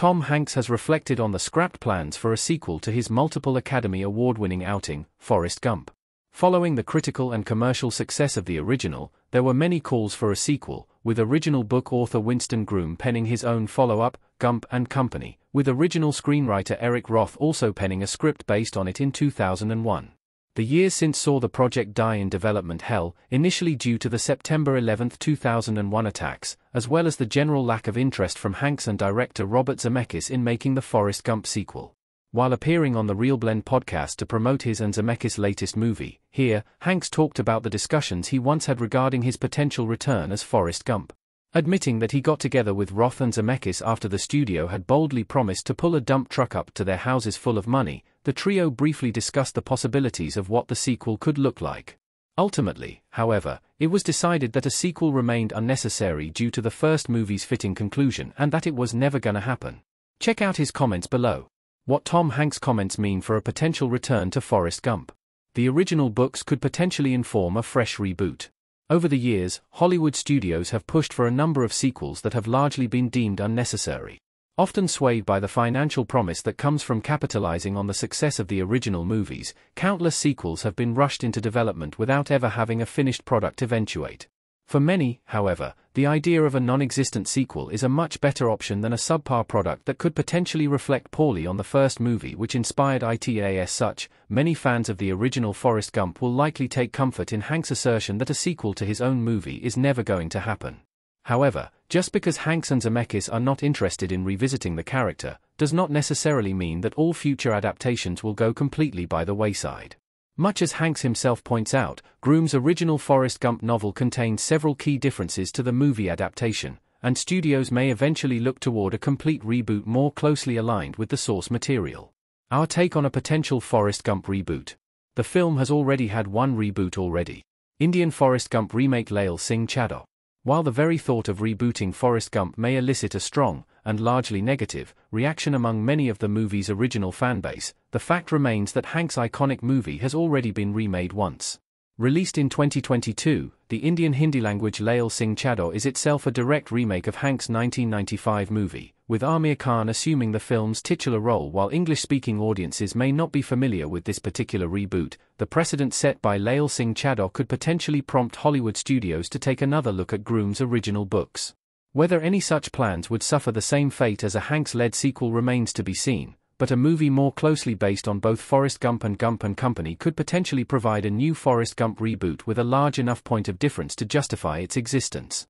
Tom Hanks has reflected on the scrapped plans for a sequel to his multiple Academy Award-winning outing, Forrest Gump. Following the critical and commercial success of the original, there were many calls for a sequel, with original book author Winston Groom penning his own follow-up, Gump and Company, with original screenwriter Eric Roth also penning a script based on it in 2001. The years since saw the project die in development hell, initially due to the September 11, 2001 attacks, as well as the general lack of interest from Hanks and director Robert Zemeckis in making the Forrest Gump sequel. While appearing on the Real Blend podcast to promote his and Zemeckis' latest movie, here, Hanks talked about the discussions he once had regarding his potential return as Forrest Gump. Admitting that he got together with Roth and Zemeckis after the studio had boldly promised to pull a dump truck up to their houses full of money, the trio briefly discussed the possibilities of what the sequel could look like. Ultimately, however, it was decided that a sequel remained unnecessary due to the first movie's fitting conclusion and that it was never gonna happen. Check out his comments below. What Tom Hanks' comments mean for a potential return to Forrest Gump. The original books could potentially inform a fresh reboot. Over the years, Hollywood studios have pushed for a number of sequels that have largely been deemed unnecessary. Often swayed by the financial promise that comes from capitalizing on the success of the original movies, countless sequels have been rushed into development without ever having a finished product eventuate. For many, however, the idea of a non-existent sequel is a much better option than a subpar product that could potentially reflect poorly on the first movie which inspired it. As such, many fans of the original Forrest Gump will likely take comfort in Hanks' assertion that a sequel to his own movie is never going to happen. However, just because Hanks and Zemeckis are not interested in revisiting the character, does not necessarily mean that all future adaptations will go completely by the wayside. Much as Hanks himself points out, Groom's original Forrest Gump novel contained several key differences to the movie adaptation, and studios may eventually look toward a complete reboot more closely aligned with the source material. Our take on a potential Forrest Gump reboot. The film has already had one reboot already. Indian Forrest Gump remake Lail Singh Chadha. While the very thought of rebooting Forrest Gump may elicit a strong, and largely negative, reaction among many of the movie's original fanbase, the fact remains that Hanks' iconic movie has already been remade once. Released in 2022, the Indian Hindi-language Lail Singh Chadha is itself a direct remake of Hanks' 1995 movie, with Amir Khan assuming the film's titular role. While English-speaking audiences may not be familiar with this particular reboot, the precedent set by Lail Singh Chadha could potentially prompt Hollywood studios to take another look at Groom's original books. Whether any such plans would suffer the same fate as a Hanks-led sequel remains to be seen, but a movie more closely based on both Forrest Gump and Company could potentially provide a new Forrest Gump reboot with a large enough point of difference to justify its existence.